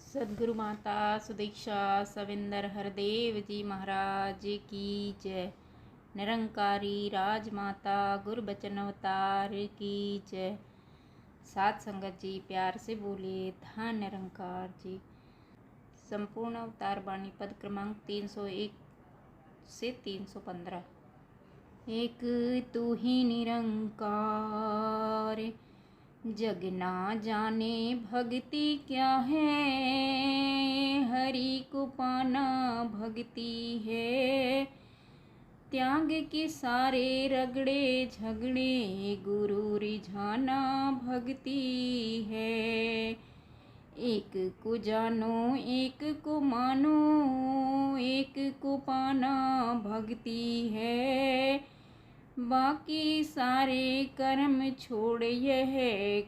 सद्गुरु माता सुदीक्षा सविंदर हरदेव जी महाराज की जय। निरंकारी राजमाता गुरु बचन अवतार की जय। सात संगत जी प्यार से बोले धन निरंकार जी। संपूर्ण अवतार वाणी पद क्रमांक 301 से 315। एक तू ही निरंकार, जग ना जाने भक्ति क्या है, हरि को पाना भक्ति है। त्याग के सारे रगड़े झगड़े, गुरु रिझाना भक्ति है। एक को जानो एक को मानो, एक को पाना भक्ति है। बाकी सारे कर्म छोड़ यह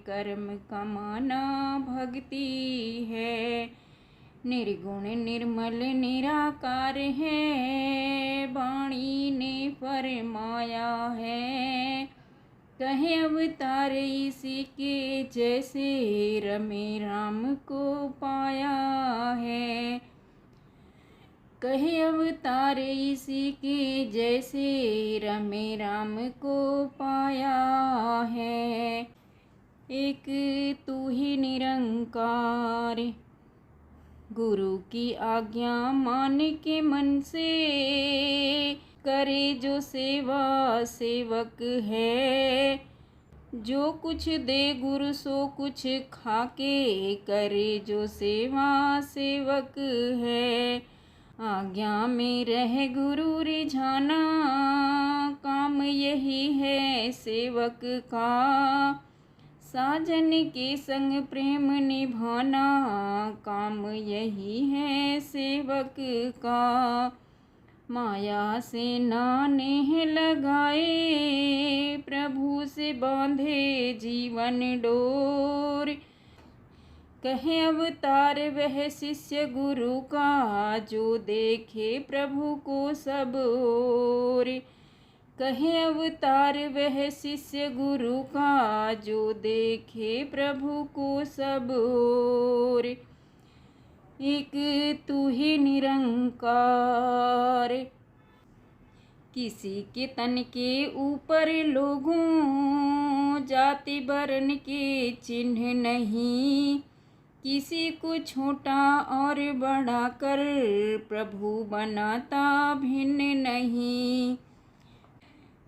कर्म कमाना भक्ति है। निर्गुण निर्मल निराकार है, वाणी ने फरमाया है। कहे अवतार इसी के जैसे, रमे राम को पाया है। कहे अवतार इसी के जैसे, रमे राम को पाया है। एक तू ही निरंकार, गुरु की आज्ञा मान के मन से, करे जो सेवा सेवक है। जो कुछ दे गुरु सो कुछ खाके, करे जो सेवा सेवक है। आज्ञा में रह गुरु रिझाना, काम यही है सेवक का। साजन के संग प्रेम निभाना, काम यही है सेवक का। माया से ना नेह लगाए, प्रभु से बांधे जीवन डोर। कहे अवतार वह शिष्य गुरु का, जो देखे प्रभु को सब ओर। कहे अवतार वह शिष्य गुरु का, जो देखे प्रभु को सब ओर। एक तू ही निरंकार, किसी के तन के ऊपर लोगों, जाति वर्ण के चिन्ह नहीं। किसी को छोटा और बड़ा कर, प्रभु बनाता भिन्न नहीं।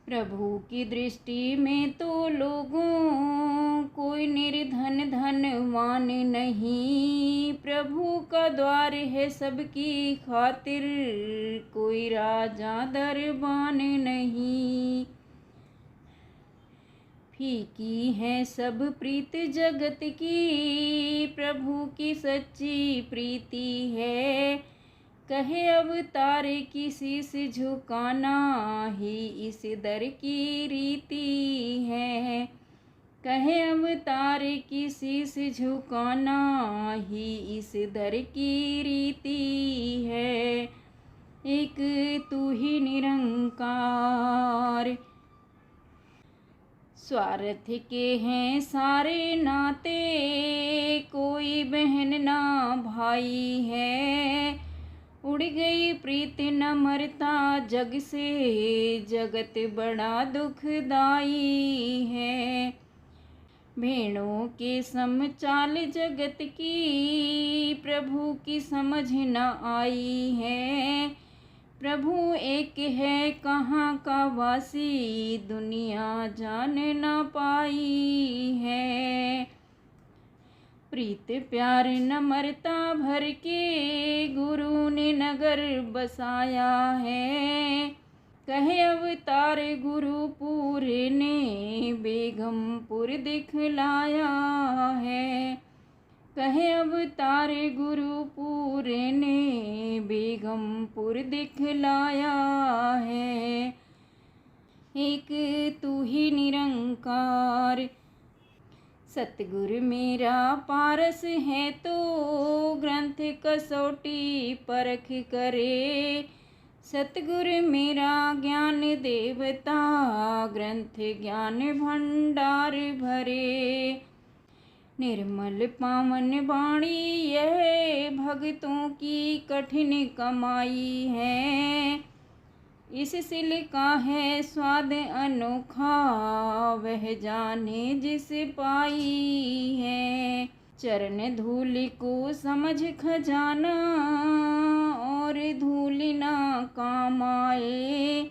प्रभु की दृष्टि में तो लोगों, कोई निर्धन धनवान नहीं। प्रभु का द्वार है सबकी खातिर, कोई राजा दरबान नहीं। फीकी है सब प्रीत जगत की, प्रभु की सच्ची प्रीति है। कहे अवतार किसी से झुकाना, ही इस दर की रीति है। कहे अवतार किसी से झुकाना, ही इस दर की रीति है। एक तू ही निरंकार, स्वार्थ के हैं सारे नाते, कोई बहन ना भाई है। उड़ गई प्रीत न मरता जग से, जगत बड़ा दुखदाई है। भेड़ों के सम चाल जगत की, प्रभु की समझ न आई है। प्रभु एक है कहाँ का वासी, दुनिया जान न पाई है। प्रीत प्यार न मरता भर के, गुरु ने नगर बसाया है। कहे अवतार गुरुपुर ने, बेगमपुर दिखलाया है। कहे अवतार गुरुपुर ने, बेगमपुर दिखलाया है। एक तू ही निरंकार, सतगुरु मेरा पारस है तो, ग्रंथ कसौटी परख करे। सतगुरु मेरा ज्ञान देवता, ग्रंथ ज्ञान भंडार भरे। निर्मल पावन वाणी यह भक्तों की कठिन कमाई है। इस सिल का है स्वाद अनोखा, वह जाने जिस पाई है। चरण धूल को समझ खजाना, और धूल ना काम आए।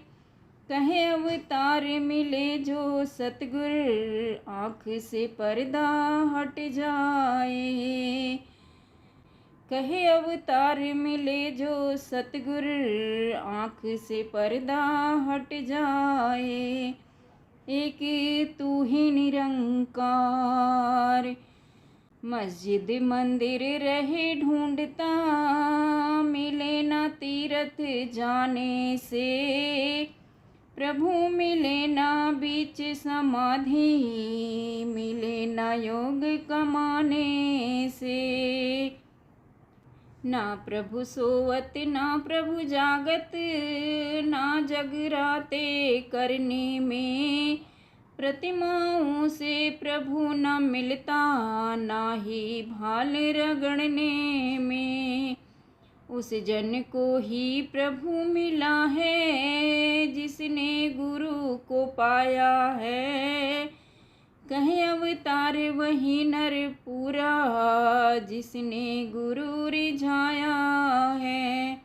कहे अवतार मिले जो सतगुर, आँख से पर्दा हट जाए। कहे अवतार मिले जो सतगुर, आँख से पर्दा हट जाए। एक तू ही निरंकार, मस्जिद मंदिर रहे ढूंढता, मिले ना तीरथ जाने से। प्रभु मिले ना बीच समाधि, मिले ना योग कमाने से। ना प्रभु सोवत ना प्रभु जागत, ना जगराते करने में। प्रतिमाओं से प्रभु न मिलता, ना ही भाल रगड़ने में। उस जन को ही प्रभु मिला है, जिसने गुरु को पाया है। कहे अवतार वही नर पूरा, जिसने गुरु रिझाया है।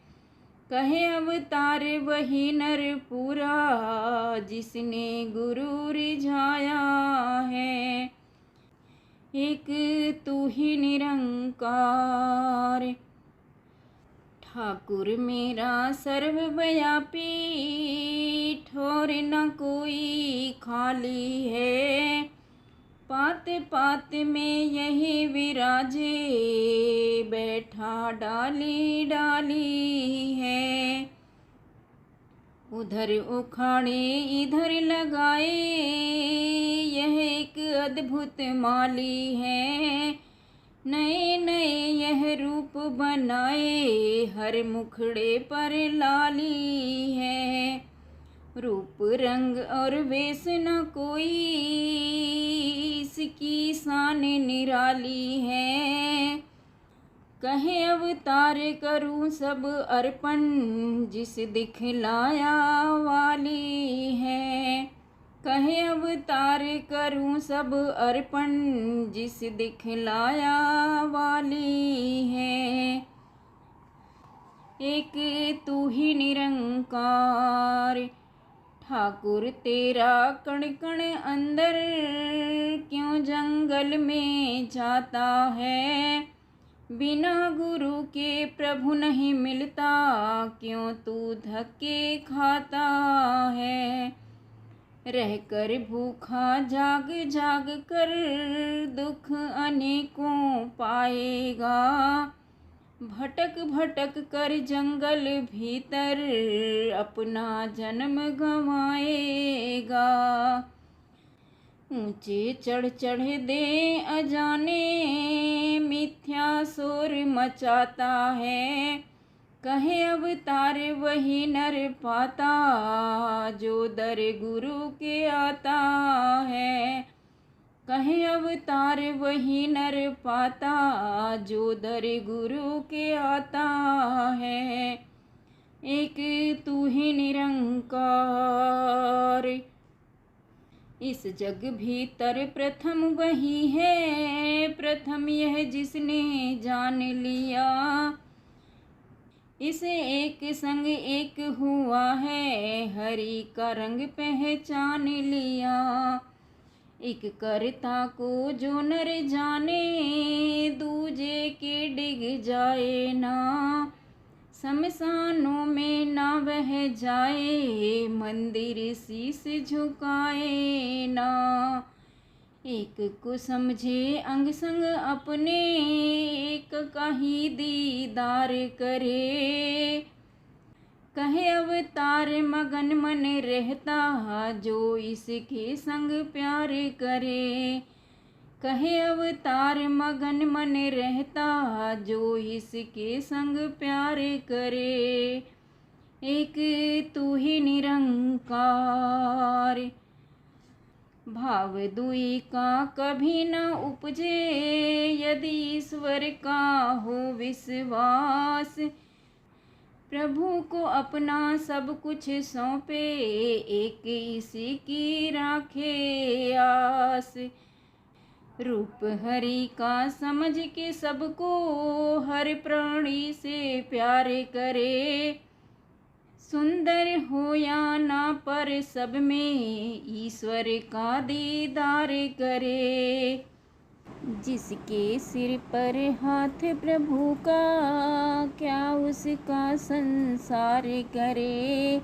कहे अवतार वही नर पूरा, जिसने गुरु रिझाया है। एक तू ही निरंकार, ठाकुर मेरा सर्वव्यापी, ठोर न कोई खाली है। पात पात में यही विराजे, बैठा डाली डाली है। उधर उखाड़े इधर लगाए, यह एक अद्भुत माली है। नए नए यह रूप बनाए, हर मुखड़े पर लाली है। रूप रंग और वेश न कोई, इसकी शान निराली है। कहे अवतार करूं सब अर्पण, जिस दिखलाया वाली है। कहे अवतार करूं सब अर्पण, जिस दिखलाया वाली है। एक तू ही निरंकार, ठाकुर तेरा कण कण अंदर, क्यों जंगल में जाता है। बिना गुरु के प्रभु नहीं मिलता, क्यों तू धक्के खाता है। रहकर भूखा जाग जाग कर, दुख अनेकों पाएगा। भटक भटक कर जंगल भीतर, अपना जन्म गंवाएगा। ऊंचे चढ़ चढ़ दे अजाने, मिथ्या शोर मचाता है। कहे अवतार वही नर पाता, जो दर गुरु के आता है। कहे अवतार वही नर पाता, जो दर गुरु के आता है। एक तू ही निरंकार, इस जग भीतर प्रथम वही है। प्रथम यह जिसने जान लिया, इसे एक संग एक हुआ है। हरि का रंग पहचान लिया। एक कर्ता को जो नर जाने, दूजे के डिग जाए ना। शमशानों में ना बह जाए, मंदिर शीश झुकाए ना। एक को समझे अंग संग अपने, एक का ही दीदार करे। कहे अवतार मगन मन रहता, जो इसके संग प्यार करे। कहे अवतार मगन मन रहता, जो इसके संग प्यार करे। एक तू ही निरंकार, भाव दुई का कभी न उपजे, यदि ईश्वर का हो विश्वास। प्रभु को अपना सब कुछ सौंपे, एक इसी की राखे आस। रूप हरि का समझ के सबको, हर प्राणी से प्यार करे। सुंदर हो या ना पर सब में, ईश्वर का दीदार करे। जिसके सिर पर हाथ प्रभु का, क्या उसका संसार करे।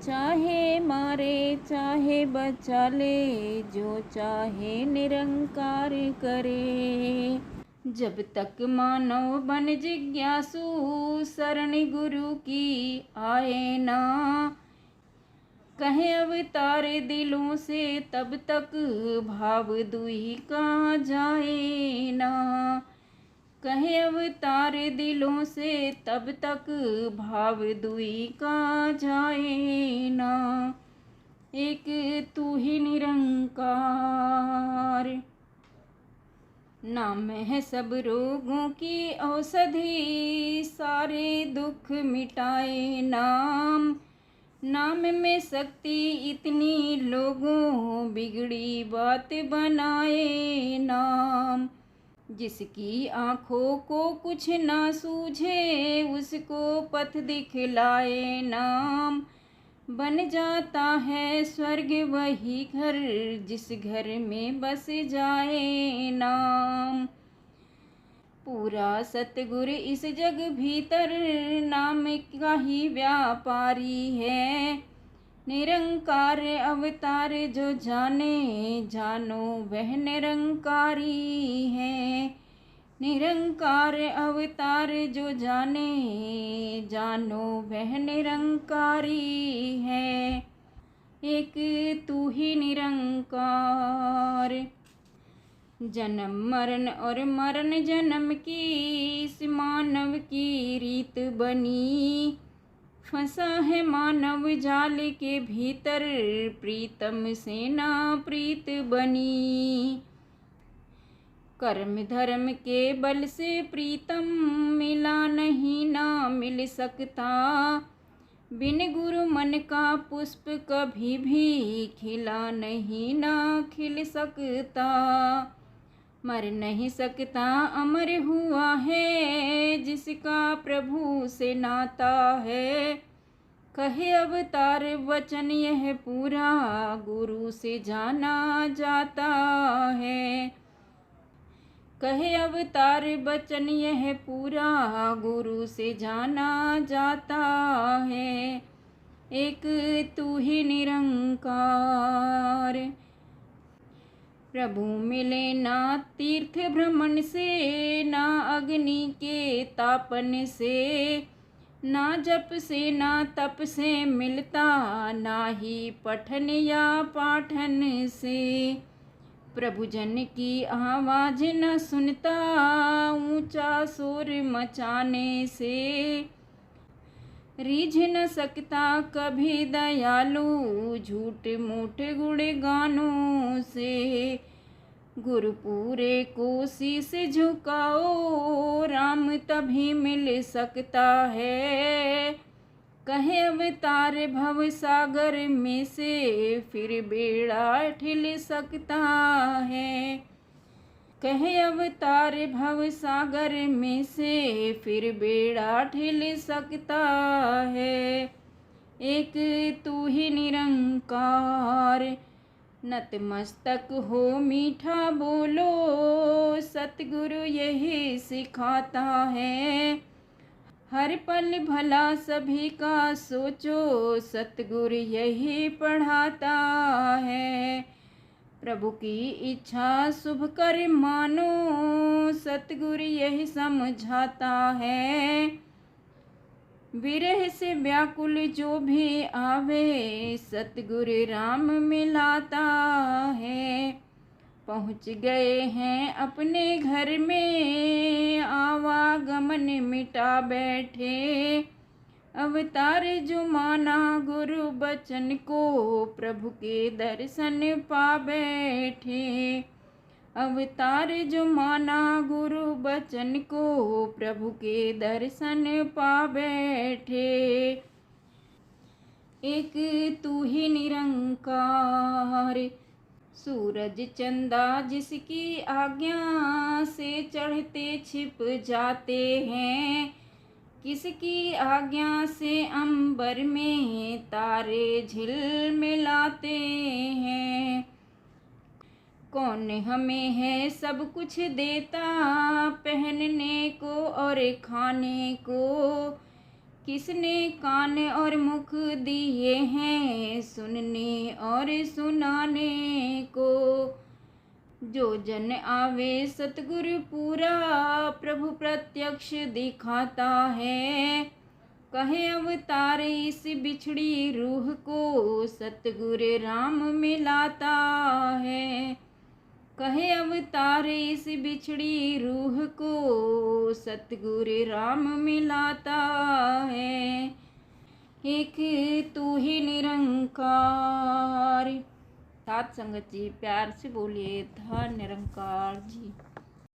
चाहे मारे चाहे बचा ले, जो चाहे निरंकार करे। जब तक मानव बन जिज्ञासु, शरण गुरु की आए ना। कहे अवतार दिलों से, तब तक भाव दुई का जाए ना। कहे अवतार दिलों से, तब तक भाव दुई का जाए ना। एक तू ही निरंकार, नाम है सब रोगों की औषधि, सारे दुख मिटाए नाम। नाम में शक्ति इतनी, लोगों बिगड़ी बात बनाए नाम। जिसकी आँखों को कुछ ना सूझे, उसको पथ दिखलाए नाम। बन जाता है स्वर्ग वही घर, जिस घर में बस जाए नाम। पूरा सतगुर इस जग भीतर, नाम का ही व्यापारी है। निरंकार अवतार जो जाने, जानो वह निरंकारी है। निरंकार अवतार जो जाने, जानो वह निरंकारी है। एक तू ही निरंकार। जन्म मरण और मरण जन्म की, इस मानव की रीत बनी। फंसा है मानव जाल के भीतर, प्रीतम से ना प्रीत बनी। कर्म धर्म के बल से प्रीतम, मिला नहीं ना मिल सकता। बिन गुरु मन का पुष्प कभी भी, खिला नहीं ना खिल सकता। मर नहीं सकता अमर हुआ है, जिसका प्रभु से नाता है। कहे अवतार वचन यह पूरा, गुरु से जाना जाता है। कहे अवतार वचन यह पूरा, गुरु से जाना जाता है। एक तू ही निरंकार। प्रभु मिले ना तीर्थ भ्रमण से, ना अग्नि के तापन से। ना जप से ना तप से मिलता, ना ही पठन या पाठन से। प्रभु जन की आवाज न सुनता, ऊंचा शोर मचाने से। रीझ न सकता कभी दयालु, झूठ मूठ गुणगानों से। गुरु पूरे को शीस झुकाओ, राम तभी मिल सकता है। कहे अवतार भव सागर में से, फिर बेड़ा ठिल सकता है। कहे अवतार भव सागर में से, फिर बेड़ा ठिल सकता है। एक तू ही निरंकार। नतमस्तक हो मीठा बोलो, सतगुरु यही सिखाता है। हर पल भला सभी का सोचो, सतगुरु यही पढ़ाता है। प्रभु की इच्छा शुभ कर मानो, सतगुरु यही समझाता है। विरह से व्याकुल जो भी आवे, सतगुरु राम मिलाता है। पहुँच गए हैं अपने घर में, आवागमन मिटा बैठे। अवतार जो माना गुरु बचन को, प्रभु के दर्शन पा बैठे। अवतार जो माना गुरु बचन को, प्रभु के दर्शन पा बैठे। एक तू ही निरंकार, सूरज चंदा जिसकी आज्ञा से चढ़ते छिप जाते हैं। किसकी आज्ञा से अंबर में तारे झिलमिलाते हैं। कौन हमें है सब कुछ देता, पहनने को और खाने को। किसने कान और मुख दिए हैं, सुनने और सुनाने को। जो जन आवे सतगुरु पूरा, प्रभु प्रत्यक्ष दिखाता है। कहे अवतार इस बिछड़ी रूह को, सतगुरु राम मिलाता है। कहे अवतार इस बिछड़ी रूह को, सतगुरु राम मिलाता है। एक तू ही निरंकार। साथ संगत जी प्यार से बोलिए, धन निरंकार जी।